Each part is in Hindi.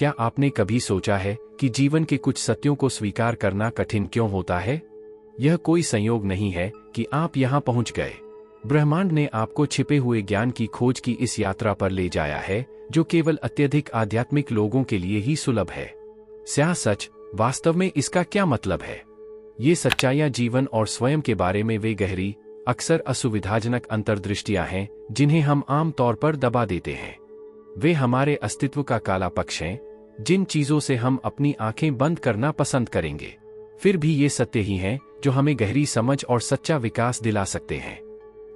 क्या आपने कभी सोचा है कि जीवन के कुछ सत्यों को स्वीकार करना कठिन क्यों होता है? यह कोई संयोग नहीं है कि आप यहाँ पहुँच गए। ब्रह्मांड ने आपको छिपे हुए ज्ञान की खोज की इस यात्रा पर ले जाया है, जो केवल अत्यधिक आध्यात्मिक लोगों के लिए ही सुलभ है। स्याह सच, वास्तव में इसका क्या मतलब है? ये सच्चाइयाँ जीवन और स्वयं के बारे में वे गहरी, अक्सर असुविधाजनक अंतर्दृष्टियाँ हैं जिन्हें हम आम तौर पर दबा देते हैं। वे हमारे अस्तित्व का काला पक्ष हैं, जिन चीजों से हम अपनी आंखें बंद करना पसंद करेंगे। फिर भी ये सत्य ही हैं जो हमें गहरी समझ और सच्चा विकास दिला सकते हैं।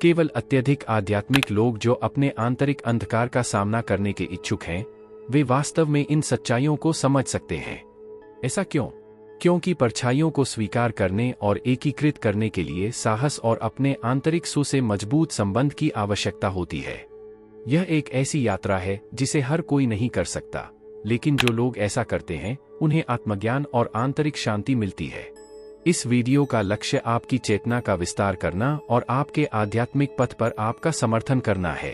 केवल अत्यधिक आध्यात्मिक लोग जो अपने आंतरिक अंधकार का सामना करने के इच्छुक हैं, वे वास्तव में इन सच्चाइयों को समझ सकते हैं। ऐसा क्यों? क्योंकि परछाइयों को स्वीकार करने और एकीकृत करने के लिए साहस और अपने आंतरिक सु से मजबूत संबंध की आवश्यकता होती है। यह एक ऐसी यात्रा है जिसे हर कोई नहीं कर सकता, लेकिन जो लोग ऐसा करते हैं उन्हें आत्मज्ञान और आंतरिक शांति मिलती है। इस वीडियो का लक्ष्य आपकी चेतना का विस्तार करना और आपके आध्यात्मिक पथ पर आपका समर्थन करना है।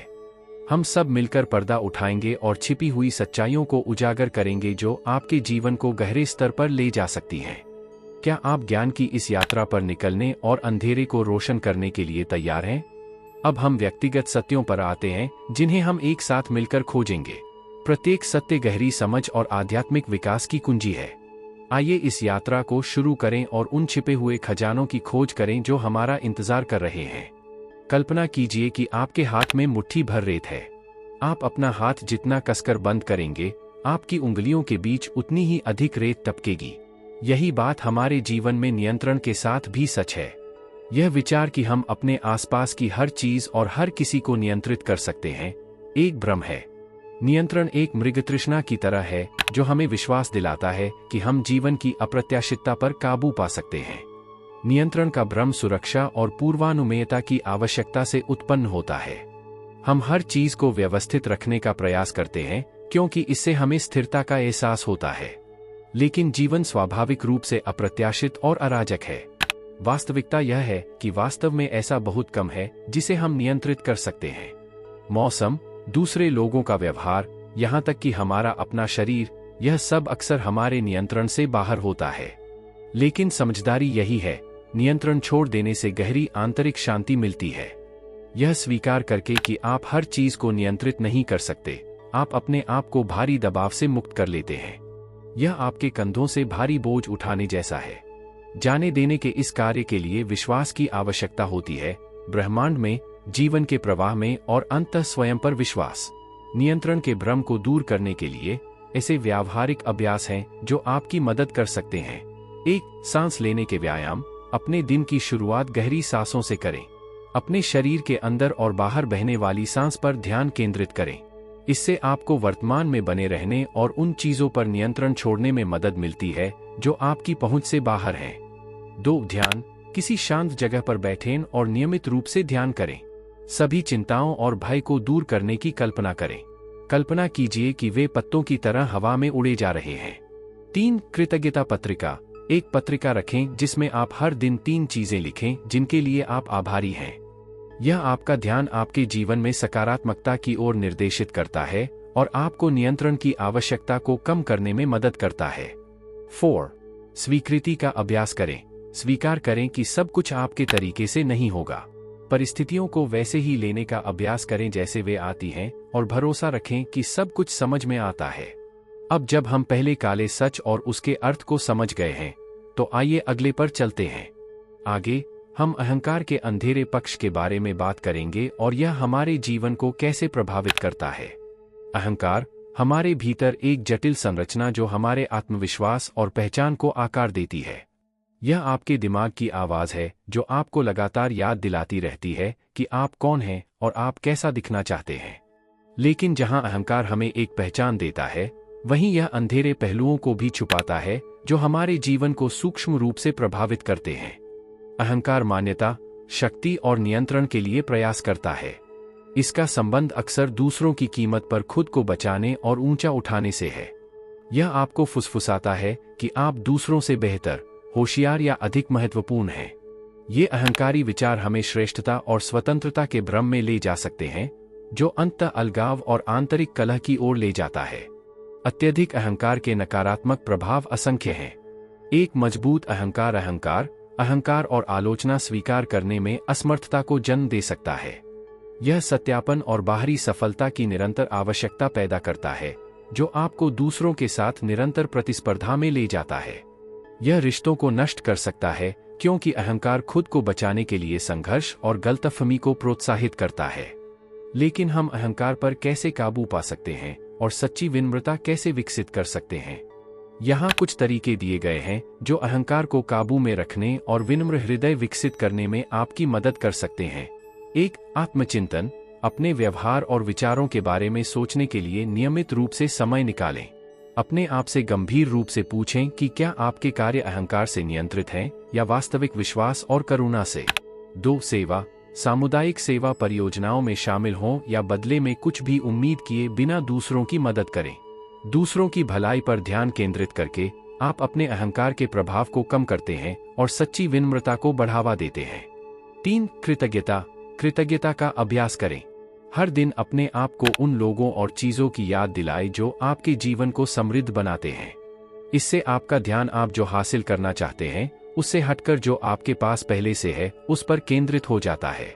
हम सब मिलकर पर्दा उठाएंगे और छिपी हुई सच्चाइयों को उजागर करेंगे जो आपके जीवन को गहरे स्तर पर ले जा सकती हैं। क्या आप ज्ञान की इस यात्रा पर निकलने और अंधेरे को रोशन करने के लिए तैयार हैं? अब हम व्यक्तिगत सत्यों पर आते हैं जिन्हें हम एक साथ मिलकर खोजेंगे। प्रत्येक सत्य गहरी समझ और आध्यात्मिक विकास की कुंजी है। आइए इस यात्रा को शुरू करें और उन छिपे हुए खजानों की खोज करें जो हमारा इंतजार कर रहे हैं। कल्पना कीजिए कि आपके हाथ में मुट्ठी भर रेत है। आप अपना हाथ जितना कसकर बंद करेंगे, आपकी उंगलियों के बीच उतनी ही अधिक रेत टपकेगी। यही बात हमारे जीवन में नियंत्रण के साथ भी सच है। यह विचार कि हम अपने आसपास की हर चीज और हर किसी को नियंत्रित कर सकते हैं, एक भ्रम है। नियंत्रण एक मृगतृष्णा की तरह है जो हमें विश्वास दिलाता है कि हम जीवन की अप्रत्याशितता पर काबू पा सकते हैं। नियंत्रण का भ्रम सुरक्षा और पूर्वानुमेयता की आवश्यकता से उत्पन्न होता है। हम हर चीज को व्यवस्थित रखने का प्रयास करते हैं क्योंकि इससे हमें स्थिरता का एहसास होता है। लेकिन जीवन स्वाभाविक रूप से अप्रत्याशित और अराजक है। वास्तविकता यह है कि वास्तव में ऐसा बहुत कम है जिसे हम नियंत्रित कर सकते हैं। मौसम, दूसरे लोगों का व्यवहार, यहाँ तक कि हमारा अपना शरीर, यह सब अक्सर हमारे नियंत्रण से बाहर होता है। लेकिन समझदारी यही है, नियंत्रण छोड़ देने से गहरी आंतरिक शांति मिलती है। यह स्वीकार करके कि आप हर चीज को नियंत्रित नहीं कर सकते, आप अपने आप को भारी दबाव से मुक्त कर लेते हैं। यह आपके कंधों से भारी बोझ उठाने जैसा है। जाने देने के इस कार्य के लिए विश्वास की आवश्यकता होती है, ब्रह्मांड में, जीवन के प्रवाह में और अंततः स्वयं पर विश्वास। नियंत्रण के भ्रम को दूर करने के लिए ऐसे व्यावहारिक अभ्यास हैं जो आपकी मदद कर सकते हैं। 1. सांस लेने के व्यायाम। अपने दिन की शुरुआत गहरी सांसों से करें। अपने शरीर के अंदर और बाहर बहने वाली सांस पर ध्यान केंद्रित करें। इससे आपको वर्तमान में बने रहने और उन चीजों पर नियंत्रण छोड़ने में मदद मिलती है जो आपकी पहुंच से बाहर हैं। 2. ध्यान। किसी शांत जगह पर बैठें और नियमित रूप से ध्यान करें। सभी चिंताओं और भय को दूर करने की कल्पना करें। कल्पना कीजिए कि वे पत्तों की तरह हवा में उड़े जा रहे हैं। 3. कृतज्ञता पत्रिका। एक पत्रिका रखें जिसमें आप हर दिन 3 चीजें लिखें जिनके लिए आप आभारी हैं। यह आपका ध्यान आपके जीवन में सकारात्मकता की ओर निर्देशित करता है और आपको नियंत्रण की आवश्यकता को कम करने में मदद करता है। 4. स्वीकृति का अभ्यास करें। स्वीकार करें कि सब कुछ आपके तरीके से नहीं होगा। परिस्थितियों को वैसे ही लेने का अभ्यास करें जैसे वे आती हैं और भरोसा रखें कि सब कुछ समझ में आता है। अब जब हम पहले काले सच और उसके अर्थ को समझ गए हैं, तो आइए अगले पर चलते हैं। आगे हम अहंकार के अंधेरे पक्ष के बारे में बात करेंगे और यह हमारे जीवन को कैसे प्रभावित करता है। अहंकार हमारे भीतर एक जटिल संरचना जो हमारे आत्मविश्वास और पहचान को आकार देती है। यह आपके दिमाग की आवाज है जो आपको लगातार याद दिलाती रहती है कि आप कौन हैं और आप कैसा दिखना चाहते हैं। लेकिन जहां अहंकार हमें एक पहचान देता है, वहीं यह अंधेरे पहलुओं को भी छुपाता है जो हमारे जीवन को सूक्ष्म रूप से प्रभावित करते हैं। अहंकार मान्यता, शक्ति और नियंत्रण के लिए प्रयास करता है। इसका संबंध अक्सर दूसरों की कीमत पर खुद को बचाने और ऊंचा उठाने से है। यह आपको फुसफुसाता है कि आप दूसरों से बेहतर, होशियार या अधिक महत्वपूर्ण हैं। ये अहंकारी विचार हमें श्रेष्ठता और स्वतंत्रता के भ्रम में ले जा सकते हैं, जो अंततः अलगाव और आंतरिक कलह की ओर ले जाता है। अत्यधिक अहंकार के नकारात्मक प्रभाव असंख्य हैं। एक मजबूत अहंकार अहंकार और आलोचना स्वीकार करने में असमर्थता को जन्म दे सकता है। यह सत्यापन और बाहरी सफलता की निरंतर आवश्यकता पैदा करता है, जो आपको दूसरों के साथ निरंतर प्रतिस्पर्धा में ले जाता है। यह रिश्तों को नष्ट कर सकता है, क्योंकि अहंकार खुद को बचाने के लिए संघर्ष और गलतफहमी को प्रोत्साहित करता है। लेकिन हम अहंकार पर कैसे काबू पा सकते हैं और सच्ची विनम्रता कैसे विकसित कर सकते हैं? यहाँ कुछ तरीके दिए गए हैं जो अहंकार को काबू में रखने और विनम्र हृदय विकसित करने में आपकी मदद कर सकते हैं। 1. आत्मचिंतन। अपने व्यवहार और विचारों के बारे में सोचने के लिए नियमित रूप से समय निकालें। अपने आप से गंभीर रूप से पूछें कि क्या आपके कार्य अहंकार से नियंत्रित हैं या वास्तविक विश्वास और करुणा से। 2. सेवा। सामुदायिक सेवा परियोजनाओं में शामिल हों या बदले में कुछ भी उम्मीद किए बिना दूसरों की मदद करें। दूसरों की भलाई पर ध्यान केंद्रित करके आप अपने अहंकार के प्रभाव को कम करते हैं और सच्ची विनम्रता को बढ़ावा देते हैं। 3. कृतज्ञता का अभ्यास करें। हर दिन अपने आप को उन लोगों और चीजों की याद दिलाएं जो आपके जीवन को समृद्ध बनाते हैं। इससे आपका ध्यान आप जो हासिल करना चाहते हैं उससे हटकर जो आपके पास पहले से है उस पर केंद्रित हो जाता है।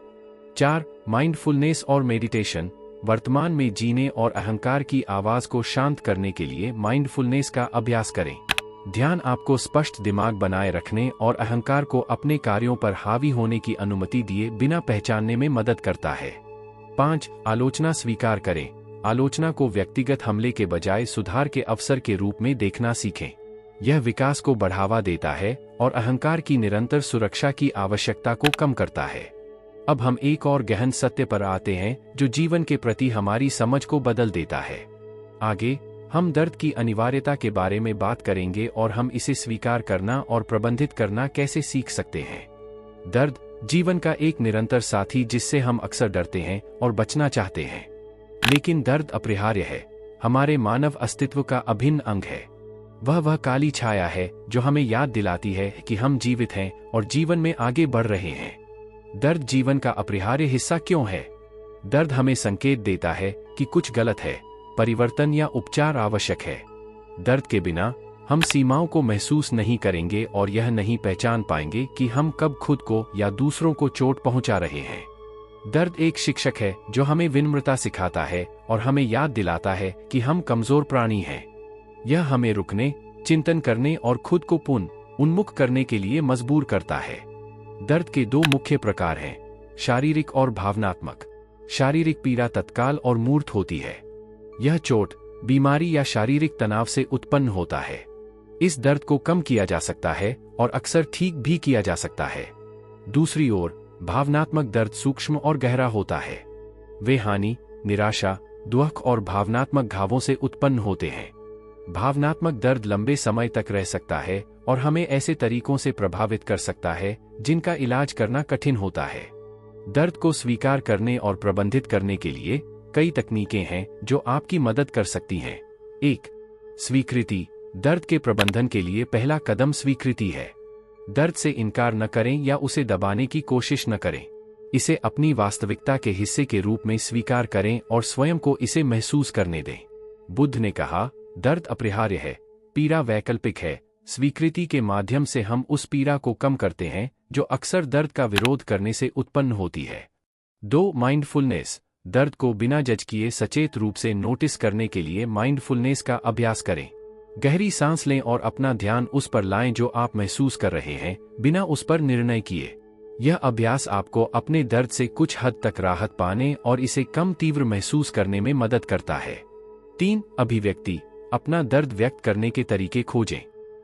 4. माइंडफुलनेस और मेडिटेशन। वर्तमान में जीने और अहंकार की आवाज को शांत करने के लिए माइंडफुलनेस का अभ्यास करें। ध्यान आपको स्पष्ट दिमाग बनाए रखने और अहंकार को अपने कार्यों पर हावी होने की अनुमति दिए बिना पहचानने में मदद करता है। 5. आलोचना स्वीकार करें। आलोचना को व्यक्तिगत हमले के बजाय सुधार के अवसर के रूप में देखना सीखें। यह विकास को बढ़ावा देता है और अहंकार की निरंतर सुरक्षा की आवश्यकता को कम करता है। अब हम एक और गहन सत्य पर आते हैं जो जीवन के प्रति हमारी समझ को बदल देता है। आगे हम दर्द की अनिवार्यता के बारे में बात करेंगे और हम इसे स्वीकार करना और प्रबंधित करना कैसे सीख सकते हैं। दर्द जीवन का एक निरंतर साथी जिससे हम अक्सर डरते हैं और बचना चाहते हैं। लेकिन दर्द अपरिहार्य है, हमारे मानव अस्तित्व का अभिन्न अंग है। वह काली छाया है जो हमें याद दिलाती है कि हम जीवित हैं और जीवन में आगे बढ़ रहे हैं। दर्द जीवन का अपरिहार्य हिस्सा क्यों है? दर्द हमें संकेत देता है कि कुछ गलत है, परिवर्तन या उपचार आवश्यक है। दर्द के बिना हम सीमाओं को महसूस नहीं करेंगे और यह नहीं पहचान पाएंगे कि हम कब खुद को या दूसरों को चोट पहुंचा रहे हैं। दर्द एक शिक्षक है जो हमें विनम्रता सिखाता है और हमें याद दिलाता है कि हम कमजोर प्राणी हैं। यह हमें रुकने, चिंतन करने और खुद को पुनः उन्मुख करने के लिए मजबूर करता है। दर्द के 2 मुख्य प्रकार हैं, शारीरिक और भावनात्मक। शारीरिक पीड़ा तत्काल और मूर्त होती है। यह चोट, बीमारी या शारीरिक तनाव से उत्पन्न होता है। इस दर्द को कम किया जा सकता है और अक्सर ठीक भी किया जा सकता है। दूसरी ओर भावनात्मक दर्द सूक्ष्म और गहरा होता है। वे हानि, निराशा, दुख और भावनात्मक घावों से उत्पन्न होते हैं। भावनात्मक दर्द लंबे समय तक रह सकता है और हमें ऐसे तरीकों से प्रभावित कर सकता है जिनका इलाज करना कठिन होता है। दर्द को स्वीकार करने और प्रबंधित करने के लिए कई तकनीकें हैं जो आपकी मदद कर सकती हैं। 1. स्वीकृति। दर्द के प्रबंधन के लिए पहला कदम स्वीकृति है। दर्द से इनकार न करें या उसे दबाने की कोशिश न करें। इसे अपनी वास्तविकता के हिस्से के रूप में स्वीकार करें और स्वयं को इसे महसूस करने दें। बुद्ध ने कहा, दर्द अपरिहार्य है, पीड़ा वैकल्पिक है। स्वीकृति के माध्यम से हम उस पीड़ा को कम करते हैं जो अक्सर दर्द का विरोध करने से उत्पन्न होती है। 2. माइंडफुलनेस। दर्द को बिना जज किए सचेत रूप से नोटिस करने के लिए माइंडफुलनेस का अभ्यास करें। गहरी सांस लें और अपना ध्यान उस पर लाएं जो आप महसूस कर रहे हैं, बिना उस पर निर्णय किए। यह अभ्यास आपको अपने दर्द से कुछ हद तक राहत पाने और इसे कम तीव्र महसूस करने में मदद करता है। 3. अभिव्यक्ति। अपना दर्द व्यक्त करने के तरीके खोजें।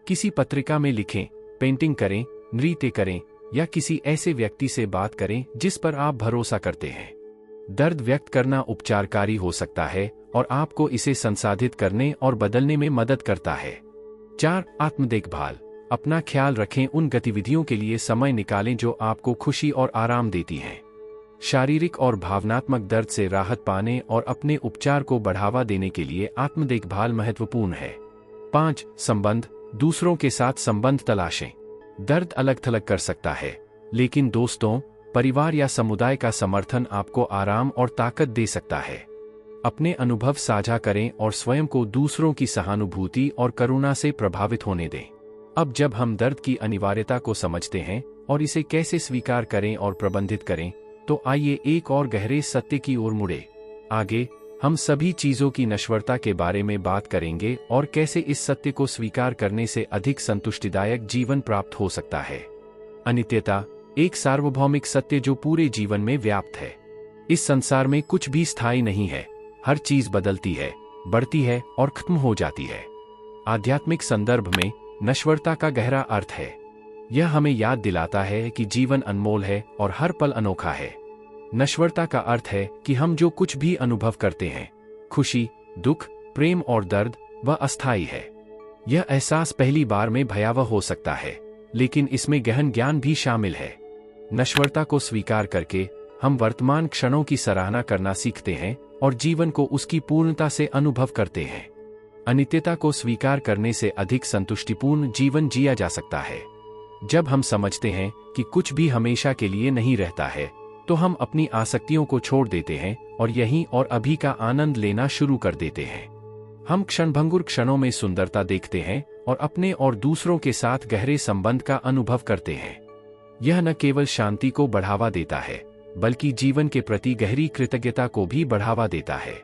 किसी पत्रिका में लिखें, पेंटिंग करें, नृत्य करें या किसी ऐसे व्यक्ति से बात करें जिस पर आप भरोसा करते हैं। दर्द व्यक्त करना उपचारकारी हो सकता है और आपको इसे संसाधित करने और बदलने में मदद करता है। 4. आत्म देखभाल। अपना ख्याल रखें, उन गतिविधियों के लिए समय निकालें जो आपको खुशी और आराम देती हैं। शारीरिक और भावनात्मक दर्द से राहत पाने और अपने उपचार को बढ़ावा देने के लिए आत्म देखभाल महत्वपूर्ण है। 5. संबंध। दूसरों के साथ संबंध तलाशें। दर्द अलग थलग कर सकता है, लेकिन दोस्तों, परिवार या समुदाय का समर्थन आपको आराम और ताकत दे सकता है। अपने अनुभव साझा करें और स्वयं को दूसरों की सहानुभूति और करुणा से प्रभावित होने दें। अब जब हम दर्द की अनिवार्यता को समझते हैं और इसे कैसे स्वीकार करें और प्रबंधित करें, तो आइए एक और गहरे सत्य की ओर मुड़े। आगे हम सभी चीजों की नश्वरता के बारे में बात करेंगे और कैसे इस सत्य को स्वीकार करने से अधिक संतुष्टिदायक जीवन प्राप्त हो सकता है। अनित्यता एक सार्वभौमिक सत्य जो पूरे जीवन में व्याप्त है। इस संसार में कुछ भी स्थायी नहीं है, हर चीज बदलती है, बढ़ती है और खत्म हो जाती है। आध्यात्मिक संदर्भ में नश्वरता का गहरा अर्थ है। यह हमें याद दिलाता है कि जीवन अनमोल है और हर पल अनोखा है। नश्वरता का अर्थ है कि हम जो कुछ भी अनुभव करते हैं, खुशी, दुख, प्रेम और दर्द, वह अस्थायी है। यह एहसास पहली बार में भयावह हो सकता है, लेकिन इसमें गहन ज्ञान भी शामिल है। नश्वरता को स्वीकार करके हम वर्तमान क्षणों की सराहना करना सीखते हैं और जीवन को उसकी पूर्णता से अनुभव करते हैं। अनित्यता को स्वीकार करने से अधिक संतुष्टिपूर्ण जीवन जिया जा सकता है। जब हम समझते हैं कि कुछ भी हमेशा के लिए नहीं रहता है, तो हम अपनी आसक्तियों को छोड़ देते हैं और यहीं और अभी का आनंद लेना शुरू कर देते हैं। हम क्षणभंगुर क्षणों में सुंदरता देखते हैं और अपने और दूसरों के साथ गहरे संबंध का अनुभव करते हैं। यह न केवल शांति को बढ़ावा देता है, बल्कि जीवन के प्रति गहरी कृतज्ञता को भी बढ़ावा देता है।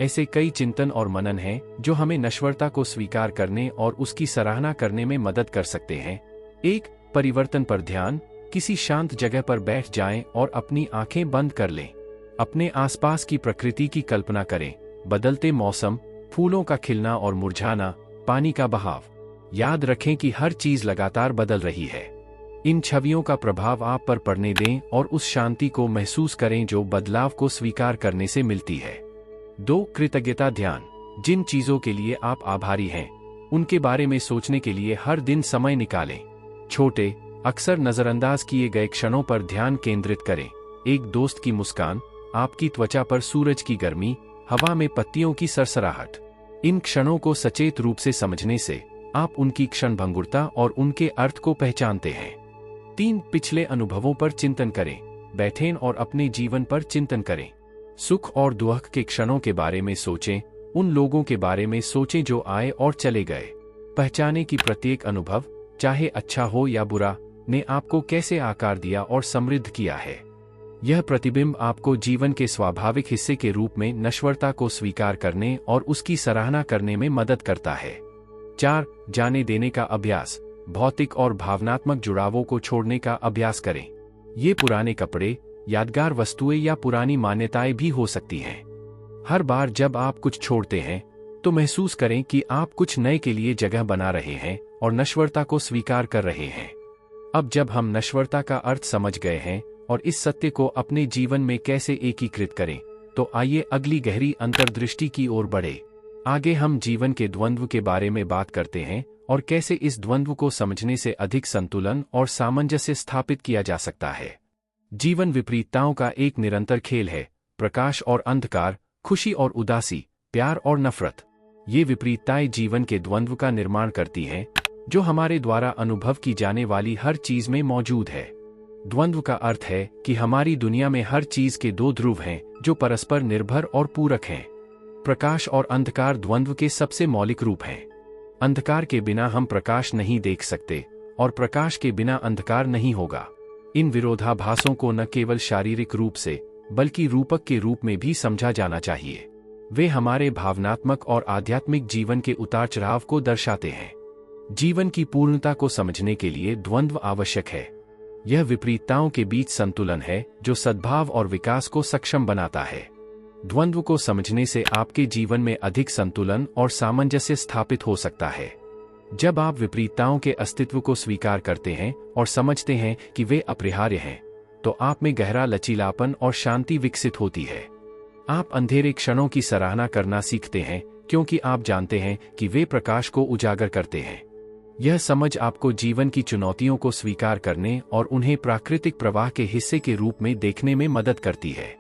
ऐसे कई चिंतन और मनन हैं जो हमें नश्वरता को स्वीकार करने और उसकी सराहना करने में मदद कर सकते हैं। 1. परिवर्तन पर ध्यान। किसी शांत जगह पर बैठ जाएं और अपनी आंखें बंद कर लें। अपने आसपास की प्रकृति की कल्पना करें, बदलते मौसम, फूलों का खिलना और मुरझाना, पानी का बहाव। याद रखें कि हर चीज लगातार बदल रही है। इन छवियों का प्रभाव आप पर पड़ने दें और उस शांति को महसूस करें जो बदलाव को स्वीकार करने से मिलती है। 2. कृतज्ञता ध्यान। जिन चीजों के लिए आप आभारी हैं, उनके बारे में सोचने के लिए हर दिन समय निकालें। छोटे, अक्सर नजरअंदाज किए गए क्षणों पर ध्यान केंद्रित करें। एक दोस्त की मुस्कान, आपकी त्वचा पर सूरज की गर्मी, हवा में पत्तियों की सरसराहट। इन क्षणों को सचेत रूप से समझने से आप उनकी क्षणभंगुरता और उनके अर्थ को पहचानते हैं। 3. पिछले अनुभवों पर चिंतन करें। बैठें और अपने जीवन पर चिंतन करें। सुख और दुख के क्षणों के बारे में सोचें, उन लोगों के बारे में सोचें जो आए और चले गए। पहचाने कि प्रत्येक अनुभव, चाहे अच्छा हो या बुरा, ने आपको कैसे आकार दिया और समृद्ध किया है। यह प्रतिबिंब आपको जीवन के स्वाभाविक हिस्से के रूप में नश्वरता को स्वीकार करने और उसकी सराहना करने में मदद करता है। 4. जाने देने का अभ्यास। भौतिक और भावनात्मक जुड़ावों को छोड़ने का अभ्यास करें। ये पुराने कपड़े, यादगार वस्तुएं या पुरानी मान्यताएं भी हो सकती हैं। हर बार जब आप कुछ छोड़ते हैं, तो महसूस करें कि आप कुछ नए के लिए जगह बना रहे हैं और नश्वरता को स्वीकार कर रहे हैं। अब जब हम नश्वरता का अर्थ समझ गए हैं और इस सत्य को अपने जीवन में कैसे एकीकृत करें, तो आइए अगली गहरी अंतर्दृष्टि की ओर बढ़े। आगे हम जीवन के द्वंद्व के बारे में बात करते हैं और कैसे इस द्वंद्व को समझने से अधिक संतुलन और सामंजस्य स्थापित किया जा सकता है। जीवन विपरीतताओं का एक निरंतर खेल है। प्रकाश और अंधकार, खुशी और उदासी, प्यार और नफरत। ये विपरीतताएं जीवन के द्वंद्व का निर्माण करती हैं, जो हमारे द्वारा अनुभव की जाने वाली हर चीज में मौजूद है। द्वंद्व का अर्थ है कि हमारी दुनिया में हर चीज के दो ध्रुव हैं जो परस्पर निर्भर और पूरक हैं। प्रकाश और अंधकार द्वंद्व के सबसे मौलिक रूप हैं। अंधकार के बिना हम प्रकाश नहीं देख सकते और प्रकाश के बिना अंधकार नहीं होगा। इन विरोधाभासों को न केवल शारीरिक रूप से, बल्कि रूपक के रूप में भी समझा जाना चाहिए। वे हमारे भावनात्मक और आध्यात्मिक जीवन के उतार चढ़ाव को दर्शाते हैं। जीवन की पूर्णता को समझने के लिए द्वंद्व आवश्यक है। यह विपरीतताओं के बीच संतुलन है जो सद्भाव और विकास को सक्षम बनाता है। द्वंद्व को समझने से आपके जीवन में अधिक संतुलन और सामंजस्य स्थापित हो सकता है। जब आप विपरीतताओं के अस्तित्व को स्वीकार करते हैं और समझते हैं कि वे अपरिहार्य हैं, तो आप में गहरा लचीलापन और शांति विकसित होती है। आप अंधेरे क्षणों की सराहना करना सीखते हैं क्योंकि आप जानते हैं कि वे प्रकाश को उजागर करते हैं। यह समझ आपको जीवन की चुनौतियों को स्वीकार करने और उन्हें प्राकृतिक प्रवाह के हिस्से के रूप में देखने में मदद करती है।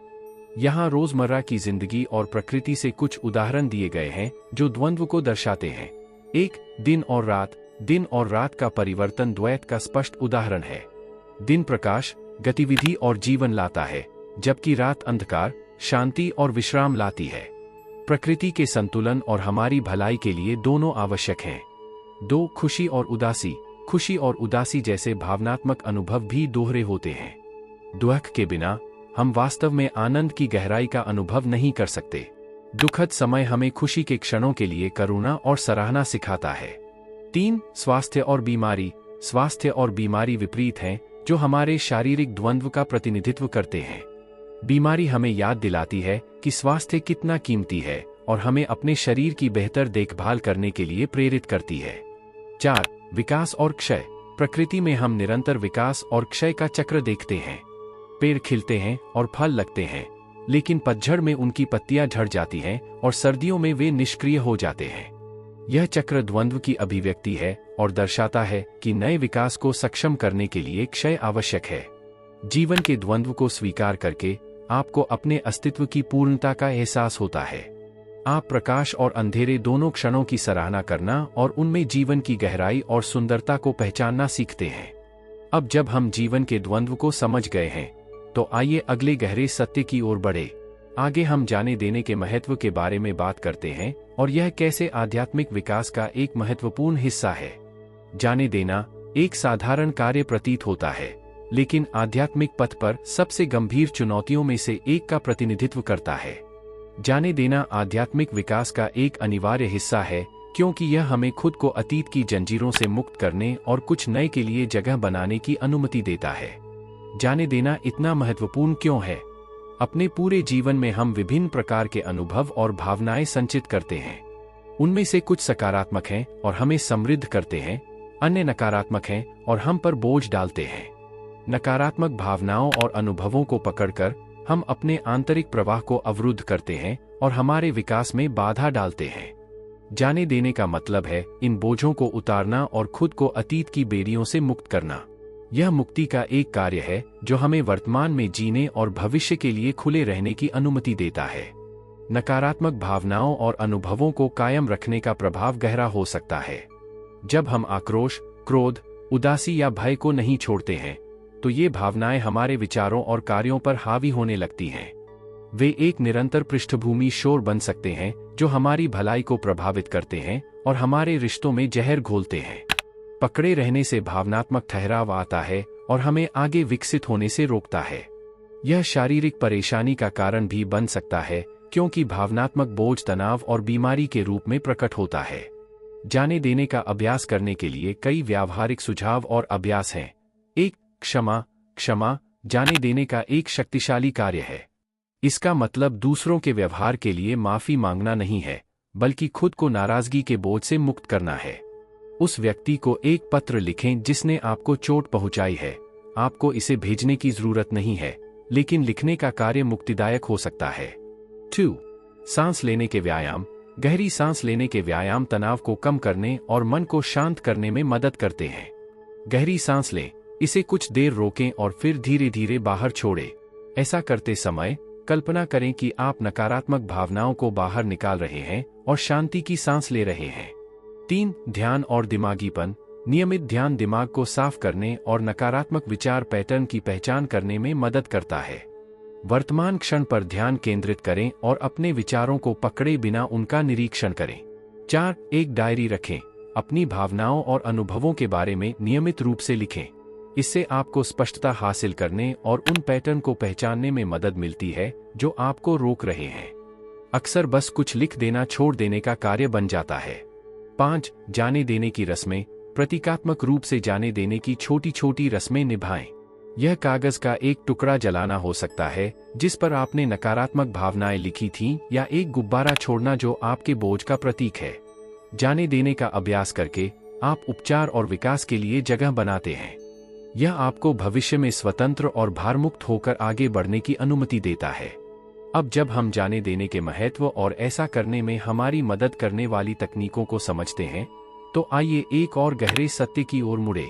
यहाँ रोजमर्रा की जिंदगी और प्रकृति से कुछ उदाहरण दिए गए हैं जो द्वंद्व को दर्शाते हैं। 1. दिन और रात। दिन और रात का परिवर्तन द्वैत का स्पष्ट उदाहरण है। दिन प्रकाश, गतिविधि और जीवन लाता है, जबकि रात अंधकार, शांति और विश्राम लाती है। प्रकृति के संतुलन और हमारी भलाई के लिए दोनों आवश्यक हैं। 2. खुशी और उदासी। खुशी और उदासी जैसे भावनात्मक अनुभव भी दोहरे होते हैं। दुख के बिना हम वास्तव में आनंद की गहराई का अनुभव नहीं कर सकते। दुखद समय हमें खुशी के क्षणों के लिए करुणा और सराहना सिखाता है। 3. स्वास्थ्य और बीमारी। स्वास्थ्य और बीमारी विपरीत हैं, जो हमारे शारीरिक द्वंद्व का प्रतिनिधित्व करते हैं। बीमारी हमें याद दिलाती है कि स्वास्थ्य कितना कीमती है और हमें अपने शरीर की बेहतर देखभाल करने के लिए प्रेरित करती है। 4. विकास और क्षय। प्रकृति में हम निरंतर विकास और क्षय का चक्र देखते हैं। पेड़ खिलते हैं और फल लगते हैं, लेकिन पतझड़ में उनकी पत्तियां झड़ जाती हैं और सर्दियों में वे निष्क्रिय हो जाते हैं। यह चक्र द्वंद्व की अभिव्यक्ति है और दर्शाता है कि नए विकास को सक्षम करने के लिए क्षय आवश्यक है। जीवन के द्वंद्व को स्वीकार करके आपको अपने अस्तित्व की पूर्णता का एहसास होता है। आप प्रकाश और अंधेरे दोनों क्षणों की सराहना करना और उनमें जीवन की गहराई और सुंदरता को पहचानना सीखते हैं। अब जब हम जीवन के द्वंद्व को समझ गए हैं, तो आइए अगले गहरे सत्य की ओर बढ़े। आगे हम जाने देने के महत्व के बारे में बात करते हैं और यह कैसे आध्यात्मिक विकास का एक महत्वपूर्ण हिस्सा है। जाने देना एक साधारण कार्य प्रतीत होता है, लेकिन आध्यात्मिक पथ पर सबसे गंभीर चुनौतियों में से एक का प्रतिनिधित्व करता है। जाने देना आध्यात्मिक विकास का एक अनिवार्य हिस्सा है, क्योंकि यह हमें खुद को अतीत की जंजीरों से मुक्त करने और कुछ नए के लिए जगह बनाने की अनुमति देता है। जाने देना इतना महत्वपूर्ण क्यों है? अपने पूरे जीवन में हम विभिन्न प्रकार के अनुभव और भावनाएं संचित करते हैं। उनमें से कुछ सकारात्मक हैं और हमें समृद्ध करते हैं, अन्य नकारात्मक हैं और हम पर बोझ डालते हैं। नकारात्मक भावनाओं और अनुभवों को पकड़कर हम अपने आंतरिक प्रवाह को अवरुद्ध करते हैं और हमारे विकास में बाधा डालते हैं। जाने देने का मतलब है इन बोझों को उतारना और खुद को अतीत की बेड़ियों से मुक्त करना। यह मुक्ति का एक कार्य है जो हमें वर्तमान में जीने और भविष्य के लिए खुले रहने की अनुमति देता है। नकारात्मक भावनाओं और अनुभवों को कायम रखने का प्रभाव गहरा हो सकता है। जब हम आक्रोश, क्रोध, उदासी या भय को नहीं छोड़ते हैं, तो ये भावनाएं हमारे विचारों और कार्यों पर हावी होने लगती हैं। वे एक निरंतर पृष्ठभूमि शोर बन सकते हैं जो हमारी भलाई को प्रभावित करते हैं और हमारे रिश्तों में जहर घोलते हैं। पकड़े रहने से भावनात्मक ठहराव आता है और हमें आगे विकसित होने से रोकता है। यह शारीरिक परेशानी का कारण भी बन सकता है, क्योंकि भावनात्मक बोझ तनाव और बीमारी के रूप में प्रकट होता है। जाने देने का अभ्यास करने के लिए कई व्यावहारिक सुझाव और अभ्यास हैं। 1. क्षमा। क्षमा जाने देने का एक शक्तिशाली कार्य है। इसका मतलब दूसरों के व्यवहार के लिए माफी मांगना नहीं है, बल्कि खुद को नाराजगी के बोझ से मुक्त करना है। उस व्यक्ति को एक पत्र लिखें जिसने आपको चोट पहुंचाई है। आपको इसे भेजने की जरूरत नहीं है, लेकिन लिखने का कार्य मुक्तिदायक हो सकता है। 2. सांस लेने के व्यायाम। गहरी सांस लेने के व्यायाम तनाव को कम करने और मन को शांत करने में मदद करते हैं। गहरी सांस लें, इसे कुछ देर रोकें और फिर धीरे धीरे बाहर छोड़ें। ऐसा करते समय कल्पना करें कि आप नकारात्मक भावनाओं को बाहर निकाल रहे हैं और शांति की सांस ले रहे हैं। 3. ध्यान और दिमागीपन। नियमित ध्यान दिमाग को साफ करने और नकारात्मक विचार पैटर्न की पहचान करने में मदद करता है। वर्तमान क्षण पर ध्यान केंद्रित करें और अपने विचारों को पकड़े बिना उनका निरीक्षण करें। 4. एक डायरी रखें। अपनी भावनाओं और अनुभवों के बारे में नियमित रूप से लिखें। इससे आपको स्पष्टता हासिल करने और उन पैटर्न को पहचानने में मदद मिलती है जो आपको रोक रहे हैं। अक्सर बस कुछ लिख देना छोड़ देने का कार्य बन जाता है। 5. जाने देने की रस्में। प्रतीकात्मक रूप से जाने देने की छोटी छोटी रस्में निभाएं। यह कागज का एक टुकड़ा जलाना हो सकता है जिस पर आपने नकारात्मक भावनाएं लिखी थीं, या एक गुब्बारा छोड़ना जो आपके बोझ का प्रतीक है। जाने देने का अभ्यास करके आप उपचार और विकास के लिए जगह बनाते हैं। यह आपको भविष्य में स्वतंत्र और भारमुक्त होकर आगे बढ़ने की अनुमति देता है। अब जब हम जाने देने के महत्व और ऐसा करने में हमारी मदद करने वाली तकनीकों को समझते हैं, तो आइए एक और गहरे सत्य की ओर मुड़े।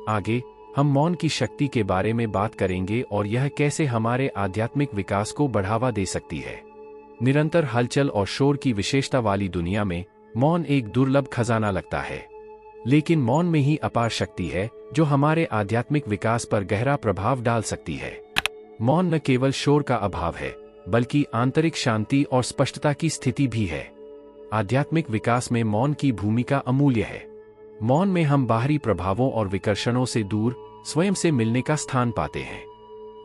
आगे हम मौन की शक्ति के बारे में बात करेंगे और यह कैसे हमारे आध्यात्मिक विकास को बढ़ावा दे सकती है। निरंतर हलचल और शोर की विशेषता वाली दुनिया में मौन एक दुर्लभ खजाना लगता है, लेकिन मौन में ही अपार शक्ति है जो हमारे आध्यात्मिक विकास पर गहरा प्रभाव डाल सकती है। मौन न केवल शोर का अभाव है, बल्कि आंतरिक शांति और स्पष्टता की स्थिति भी है। आध्यात्मिक विकास में मौन की भूमिका अमूल्य है। मौन में हम बाहरी प्रभावों और विकर्षणों से दूर स्वयं से मिलने का स्थान पाते हैं।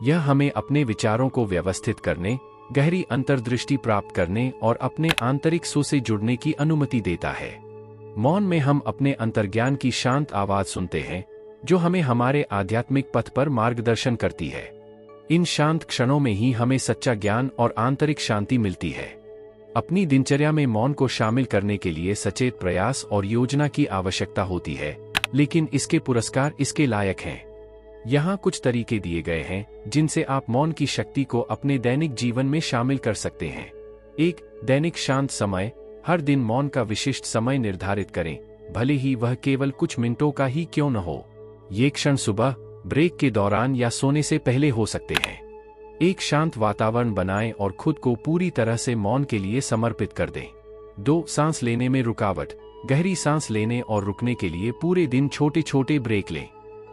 यह हमें अपने विचारों को व्यवस्थित करने, गहरी अंतर्दृष्टि प्राप्त करने और अपने आंतरिक सो से जुड़ने की अनुमति देता है। मौन में हम अपने अंतर्ज्ञान की शांत आवाज सुनते हैं, जो हमें हमारे आध्यात्मिक पथ पर मार्गदर्शन करती है। इन शांत क्षणों में ही हमें सच्चा ज्ञान और आंतरिक शांति मिलती है। अपनी दिनचर्या में मौन को शामिल करने के लिए सचेत प्रयास और योजना की आवश्यकता होती है, लेकिन इसके पुरस्कार इसके लायक हैं। यहाँ कुछ तरीके दिए गए हैं जिनसे आप मौन की शक्ति को अपने दैनिक जीवन में शामिल कर सकते हैं। 1. दैनिक शांत समय। हर दिन मौन का विशिष्ट समय निर्धारित करें, भले ही वह केवल कुछ मिनटों का ही क्यों न हो। ये क्षण सुबह, ब्रेक के दौरान या सोने से पहले हो सकते हैं। एक शांत वातावरण बनाएं और खुद को पूरी तरह से मौन के लिए समर्पित कर दें। 2. सांस लेने में रुकावट। गहरी सांस लेने और रुकने के लिए पूरे दिन छोटे छोटे ब्रेक लें।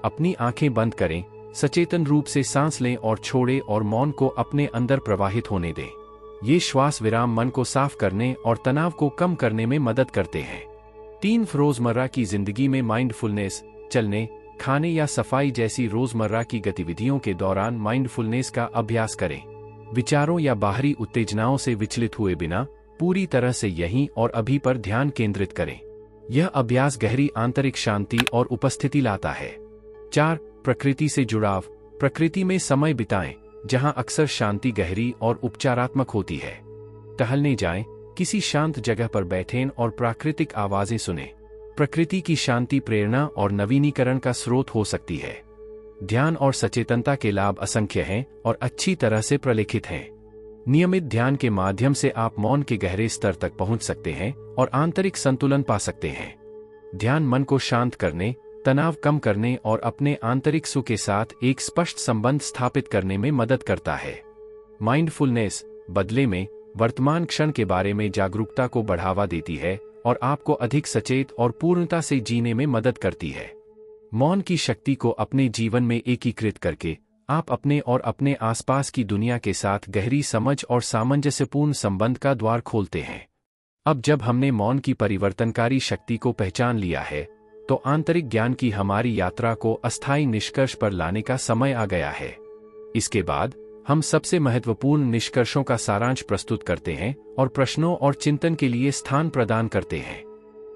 अपनी आंखें बंद करें, सचेतन रूप से सांस लें और छोड़ें और मौन को अपने अंदर प्रवाहित होने दें। ये श्वास विराम मन को साफ करने और तनाव को कम करने में मदद करते हैं। 3. रोजमर्रा की जिंदगी में माइंडफुलनेस। चलने, खाने या सफाई जैसी रोजमर्रा की गतिविधियों के दौरान माइंडफुलनेस का अभ्यास करें। विचारों या बाहरी उत्तेजनाओं से विचलित हुए बिना पूरी तरह से यहीं और अभी पर ध्यान केंद्रित करें। यह अभ्यास गहरी आंतरिक शांति और उपस्थिति लाता है। 4. प्रकृति से जुड़ाव। प्रकृति में समय बिताएं, जहां अक्सर शांति गहरी और उपचारात्मक होती है। टहलने जाएं, किसी शांत जगह पर बैठें और प्राकृतिक आवाजें सुनें। प्रकृति की शांति प्रेरणा और नवीनीकरण का स्रोत हो सकती है। ध्यान और सचेतनता के लाभ असंख्य हैं और अच्छी तरह से प्रलेखित हैं। नियमित ध्यान के माध्यम से आप मौन के गहरे स्तर तक पहुंच सकते हैं और आंतरिक संतुलन पा सकते हैं। ध्यान मन को शांत करने, तनाव कम करने और अपने आंतरिक सुख के साथ एक स्पष्ट संबंध स्थापित करने में मदद करता है। माइंडफुलनेस बदले में वर्तमान क्षण के बारे में जागरूकता को बढ़ावा देती है और आपको अधिक सचेत और पूर्णता से जीने में मदद करती है। मौन की शक्ति को अपने जीवन में एकीकृत करके आप अपने और अपने आसपास की दुनिया के साथ गहरी समझ और सामंजस्यपूर्ण संबंध का द्वार खोलते हैं। अब जब हमने मौन की परिवर्तनकारी शक्ति को पहचान लिया है, तो आंतरिक ज्ञान की हमारी यात्रा को अस्थायी निष्कर्ष पर लाने का समय आ गया है। इसके बाद हम सबसे महत्वपूर्ण निष्कर्षों का सारांश प्रस्तुत करते हैं और प्रश्नों और चिंतन के लिए स्थान प्रदान करते हैं।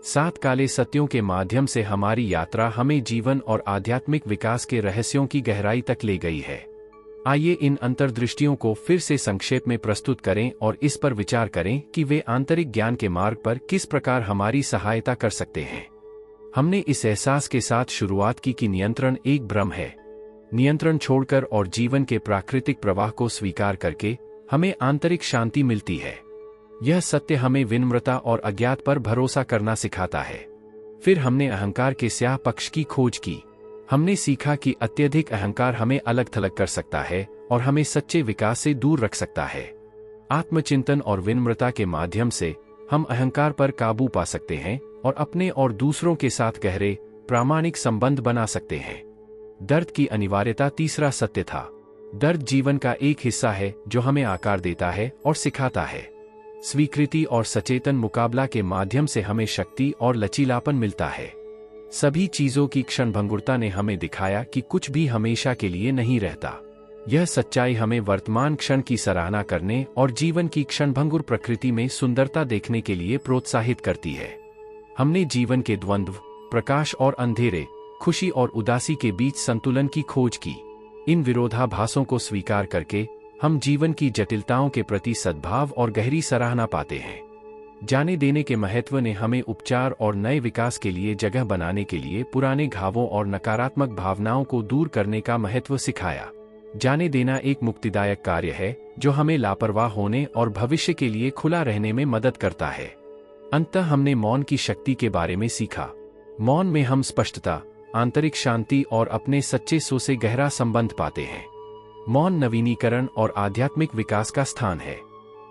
7 काले सत्यों के माध्यम से हमारी यात्रा हमें जीवन और आध्यात्मिक विकास के रहस्यों की गहराई तक ले गई है। आइए इन अंतर्दृष्टियों को फिर से संक्षेप में प्रस्तुत करें और इस पर विचार करें कि वे आंतरिक ज्ञान के मार्ग पर किस प्रकार हमारी सहायता कर सकते हैं। हमने इस एहसास के साथ शुरुआत की कि नियंत्रण एक भ्रम है। नियंत्रण छोड़कर और जीवन के प्राकृतिक प्रवाह को स्वीकार करके हमें आंतरिक शांति मिलती है। यह सत्य हमें विनम्रता और अज्ञात पर भरोसा करना सिखाता है। फिर हमने अहंकार के स्याह पक्ष की खोज की। हमने सीखा कि अत्यधिक अहंकार हमें अलग थलग कर सकता है और हमें सच्चे विकास से दूर रख सकता है। आत्मचिंतन और विनम्रता के माध्यम से हम अहंकार पर काबू पा सकते हैं और अपने और दूसरों के साथ गहरे, प्रामाणिक संबंध बना सकते हैं। दर्द की अनिवार्यता तीसरा सत्य था। दर्द जीवन का एक हिस्सा है जो हमें आकार देता है और सिखाता है। स्वीकृति और सचेतन मुकाबला के माध्यम से हमें शक्ति और लचीलापन मिलता है। सभी चीजों की क्षणभंगुरता ने हमें दिखाया कि कुछ भी हमेशा के लिए नहीं रहता। यह सच्चाई हमें वर्तमान क्षण की सराहना करने और जीवन की क्षणभंगुर प्रकृति में सुंदरता देखने के लिए प्रोत्साहित करती है। हमने जीवन के द्वंद्व, प्रकाश और अंधेरे, खुशी और उदासी के बीच संतुलन की खोज की। इन विरोधाभासों को स्वीकार करके हम जीवन की जटिलताओं के प्रति सद्भाव और गहरी सराहना पाते हैं। जाने देने के महत्व ने हमें उपचार और नए विकास के लिए जगह बनाने के लिए पुराने घावों और नकारात्मक भावनाओं को दूर करने का महत्व सिखाया। जाने देना एक मुक्तिदायक कार्य है जो हमें लापरवाह होने और भविष्य के लिए खुला रहने में मदद करता है। अंततः हमने मौन की शक्ति के बारे में सीखा। मौन में हम स्पष्टता, आंतरिक शांति और अपने सच्चे सो से गहरा संबंध पाते हैं। मौन नवीनीकरण और आध्यात्मिक विकास का स्थान है।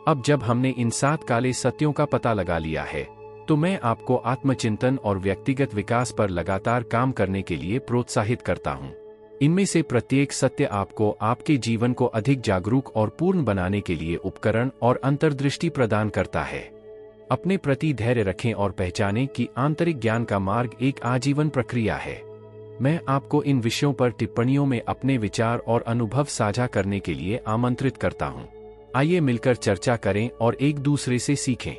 अब जब हमने इन 7 काले सत्यों का पता लगा लिया है, तो मैं आपको आत्मचिंतन और व्यक्तिगत विकास पर लगातार काम करने के लिए प्रोत्साहित करता हूँ। इनमें से प्रत्येक सत्य आपको आपके जीवन को अधिक जागरूक और पूर्ण बनाने के लिए उपकरण और अंतर्दृष्टि प्रदान करता है। अपने प्रति धैर्य रखें और पहचानें कि आंतरिक ज्ञान का मार्ग एक आजीवन प्रक्रिया है। मैं आपको इन विषयों पर टिप्पणियों में अपने विचार और अनुभव साझा करने के लिए आमंत्रित करता हूं। आइए मिलकर चर्चा करें और एक दूसरे से सीखें।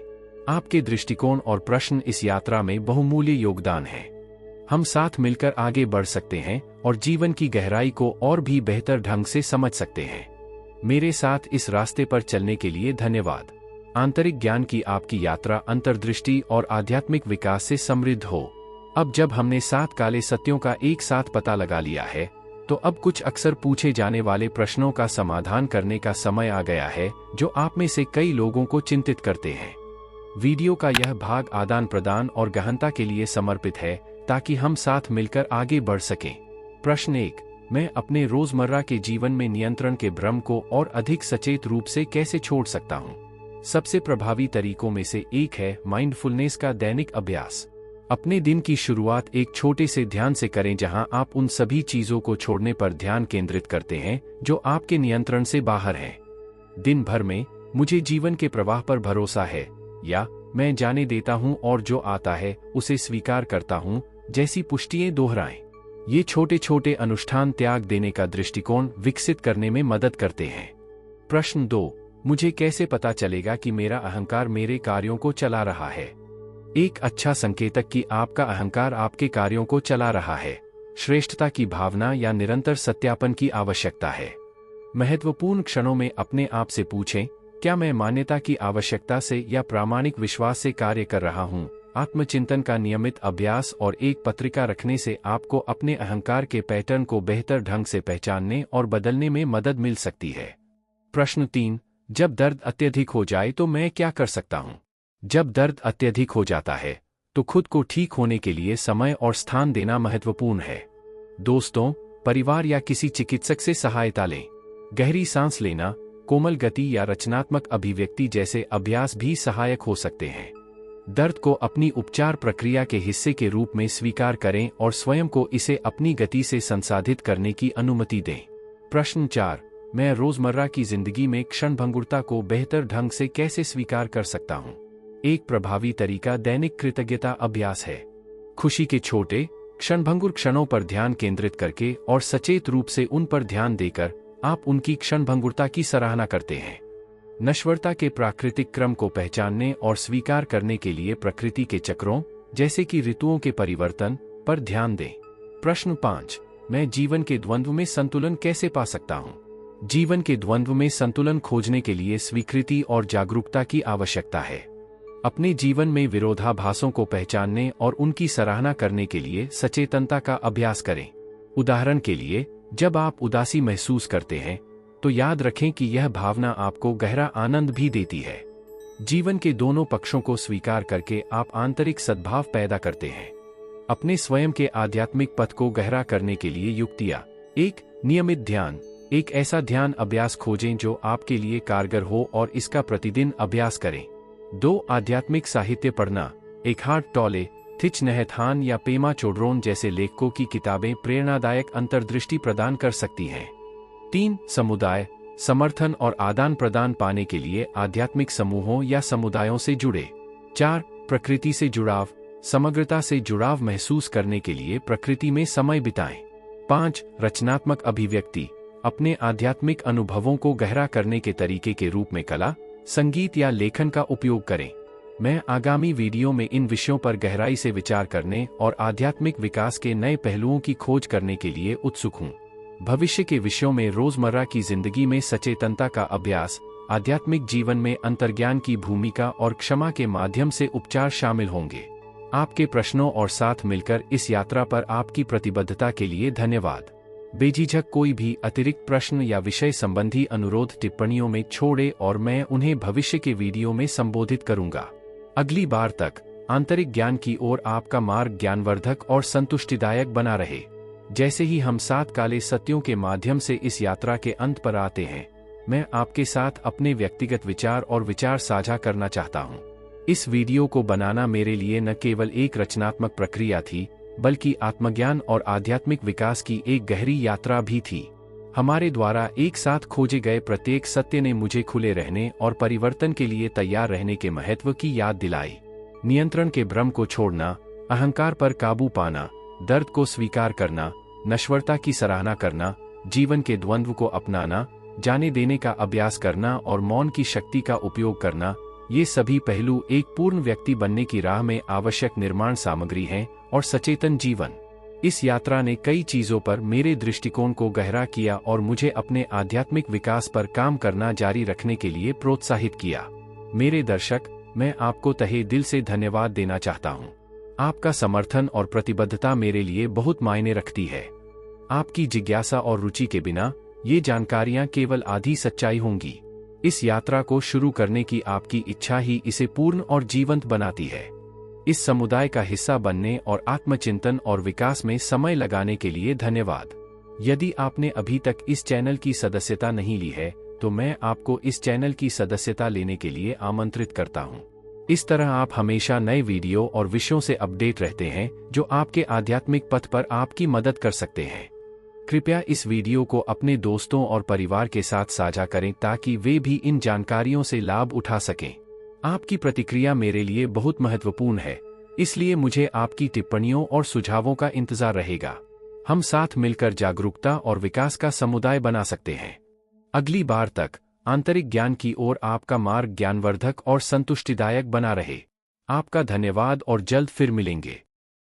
आपके दृष्टिकोण और प्रश्न इस यात्रा में बहुमूल्य योगदान है। हम साथ मिलकर आगे बढ़ सकते हैं और जीवन की गहराई को और भी बेहतर ढंग से समझ सकते हैं। मेरे साथ इस रास्ते पर चलने के लिए धन्यवाद। आंतरिक ज्ञान की आपकी यात्रा अंतर्दृष्टि और आध्यात्मिक विकास से समृद्ध हो। अब जब हमने 7 काले सत्यों का एक साथ पता लगा लिया है, तो अब कुछ अक्सर पूछे जाने वाले प्रश्नों का समाधान करने का समय आ गया है, जो आप में से कई लोगों को चिंतित करते हैं। वीडियो का यह भाग आदान प्रदान और गहनता के लिए समर्पित है, ताकि हम साथ मिलकर आगे बढ़ सकें। प्रश्न 1, मैं अपने रोजमर्रा के जीवन में नियंत्रण के भ्रम को और अधिक सचेत रूप से कैसे छोड़ सकता हूं? सबसे प्रभावी तरीकों में से एक है माइंडफुलनेस का दैनिक अभ्यास। अपने दिन की शुरुआत एक छोटे से ध्यान से करें, जहां आप उन सभी चीजों को छोड़ने पर ध्यान केंद्रित करते हैं जो आपके नियंत्रण से बाहर हैं। दिन भर में मुझे जीवन के प्रवाह पर भरोसा है, या मैं जाने देता हूं और जो आता है उसे स्वीकार करता हूं जैसी पुष्टियां दोहराएं। ये छोटे छोटे अनुष्ठान त्याग देने का दृष्टिकोण विकसित करने में मदद करते हैं। प्रश्न 2, मुझे कैसे पता चलेगा कि मेरा अहंकार मेरे कार्यों को चला रहा है? एक अच्छा संकेतक कि आपका अहंकार आपके कार्यों को चला रहा है, श्रेष्ठता की भावना या निरंतर सत्यापन की आवश्यकता है। महत्वपूर्ण क्षणों में अपने आप से पूछें, क्या मैं मान्यता की आवश्यकता से या प्रामाणिक विश्वास से कार्य कर रहा हूं? आत्मचिंतन का नियमित अभ्यास और एक पत्रिका रखने से आपको अपने अहंकार के पैटर्न को बेहतर ढंग से पहचानने और बदलने में मदद मिल सकती है। प्रश्न 3, जब दर्द अत्यधिक हो जाए तो मैं क्या कर सकता हूं? जब दर्द अत्यधिक हो जाता है, तो खुद को ठीक होने के लिए समय और स्थान देना महत्वपूर्ण है। दोस्तों, परिवार या किसी चिकित्सक से सहायता लें। गहरी सांस लेना, कोमल गति या रचनात्मक अभिव्यक्ति जैसे अभ्यास भी सहायक हो सकते हैं। दर्द को अपनी उपचार प्रक्रिया के हिस्से के रूप में स्वीकार करें और स्वयं को इसे अपनी गति से संसाधित करने की अनुमति दें। प्रश्न 4, मैं रोजमर्रा की जिंदगी में क्षणभंगुरता को बेहतर ढंग से कैसे स्वीकार कर सकता हूं? एक प्रभावी तरीका दैनिक कृतज्ञता अभ्यास है। खुशी के छोटे क्षणभंगुर क्षणों पर ध्यान केंद्रित करके और सचेत रूप से उन पर ध्यान देकर आप उनकी क्षणभंगुरता की सराहना करते हैं। नश्वरता के प्राकृतिक क्रम को पहचानने और स्वीकार करने के लिए प्रकृति के चक्रों, जैसे कि ऋतुओं के परिवर्तन, पर ध्यान दें। प्रश्न 5, मैं जीवन के द्वंद्व में संतुलन कैसे पा सकता हूं? जीवन के द्वंद्व में संतुलन खोजने के लिए स्वीकृति और जागरूकता की आवश्यकता है। अपने जीवन में विरोधाभासों को पहचानने और उनकी सराहना करने के लिए सचेतनता का अभ्यास करें। उदाहरण के लिए, जब आप उदासी महसूस करते हैं, तो याद रखें कि यह भावना आपको गहरा आनंद भी देती है। जीवन के दोनों पक्षों को स्वीकार करके आप आंतरिक सद्भाव पैदा करते हैं। अपने स्वयं के आध्यात्मिक पथ को गहरा करने के लिए युक्तियां। 1, नियमित ध्यान। एक ऐसा ध्यान अभ्यास खोजें जो आपके लिए कारगर हो और इसका प्रतिदिन अभ्यास करें। 2, आध्यात्मिक साहित्य पढ़ना। एकहार्ट टॉले, थिच नहत हान या पेमा चोडरोन जैसे लेखकों की किताबें प्रेरणादायक अंतर्दृष्टि प्रदान कर सकती हैं। 3, समुदाय, समर्थन और आदान प्रदान पाने के लिए आध्यात्मिक समूहों या समुदायों से जुड़े। 4, प्रकृति से जुड़ाव, समग्रता से जुड़ाव महसूस करने के लिए प्रकृति में समय बिताएं। 5, रचनात्मक अभिव्यक्ति, अपने आध्यात्मिक अनुभवों को गहरा करने के तरीके के रूप में कला, संगीत या लेखन का उपयोग करें। मैं आगामी वीडियो में इन विषयों पर गहराई से विचार करने और आध्यात्मिक विकास के नए पहलुओं की खोज करने के लिए उत्सुक हूं। भविष्य के विषयों में रोजमर्रा की जिंदगी में सचेतनता का अभ्यास, आध्यात्मिक जीवन में अंतर्ज्ञान की भूमिका और क्षमा के माध्यम से उपचार शामिल होंगे। आपके प्रश्नों और साथ मिलकर इस यात्रा पर आपकी प्रतिबद्धता के लिए धन्यवाद। बेझिझक कोई भी अतिरिक्त प्रश्न या विषय संबंधी अनुरोध टिप्पणियों में छोड़े और मैं उन्हें भविष्य के वीडियो में संबोधित करूंगा। अगली बार तक आंतरिक ज्ञान की ओर आपका मार्ग ज्ञानवर्धक और संतुष्टिदायक बना रहे। जैसे ही हम 7 काले सत्यों के माध्यम से इस यात्रा के अंत पर आते हैं, मैं आपके साथ अपने व्यक्तिगत विचार और विचार साझा करना चाहता हूं। इस वीडियो को बनाना मेरे लिए न केवल एक रचनात्मक प्रक्रिया थी, बल्कि आत्मज्ञान और आध्यात्मिक विकास की एक गहरी यात्रा भी थी। हमारे द्वारा एक साथ खोजे गए प्रत्येक सत्य ने मुझे खुले रहने और परिवर्तन के लिए तैयार रहने के महत्व की याद दिलाई। नियंत्रण के भ्रम को छोड़ना, अहंकार पर काबू पाना, दर्द को स्वीकार करना, नश्वरता की सराहना करना, जीवन के द्वंद्व को अपनाना, जाने देने का अभ्यास करना और मौन की शक्ति का उपयोग करना, ये सभी पहलू एक पूर्ण व्यक्ति बनने की राह में आवश्यक निर्माण सामग्री हैं। और सचेतन जीवन, इस यात्रा ने कई चीजों पर मेरे दृष्टिकोण को गहरा किया और मुझे अपने आध्यात्मिक विकास पर काम करना जारी रखने के लिए प्रोत्साहित किया। मेरे दर्शक, मैं आपको तहे दिल से धन्यवाद देना चाहता हूँ। आपका समर्थन और प्रतिबद्धता मेरे लिए बहुत मायने रखती है। आपकी जिज्ञासा और रुचि के बिना ये जानकारियां केवल आधी सच्चाई होंगी। इस यात्रा को शुरू करने की आपकी इच्छा ही इसे पूर्ण और जीवंत बनाती है। इस समुदाय का हिस्सा बनने और आत्मचिंतन और विकास में समय लगाने के लिए धन्यवाद। यदि आपने अभी तक इस चैनल की सदस्यता नहीं ली है, तो मैं आपको इस चैनल की सदस्यता लेने के लिए आमंत्रित करता हूं। इस तरह आप हमेशा नए वीडियो और विषयों से अपडेट रहते हैं जो आपके आध्यात्मिक पथ पर आपकी मदद कर सकते हैं। कृपया इस वीडियो को अपने दोस्तों और परिवार के साथ साझा करें ताकि वे भी इन जानकारियों से लाभ उठा सकें। आपकी प्रतिक्रिया मेरे लिए बहुत महत्वपूर्ण है, इसलिए मुझे आपकी टिप्पणियों और सुझावों का इंतजार रहेगा। हम साथ मिलकर जागरूकता और विकास का समुदाय बना सकते हैं। अगली बार तक आंतरिक ज्ञान की ओर आपका मार्ग ज्ञानवर्धक और संतुष्टिदायक बना रहे। आपका धन्यवाद और जल्द फिर मिलेंगे।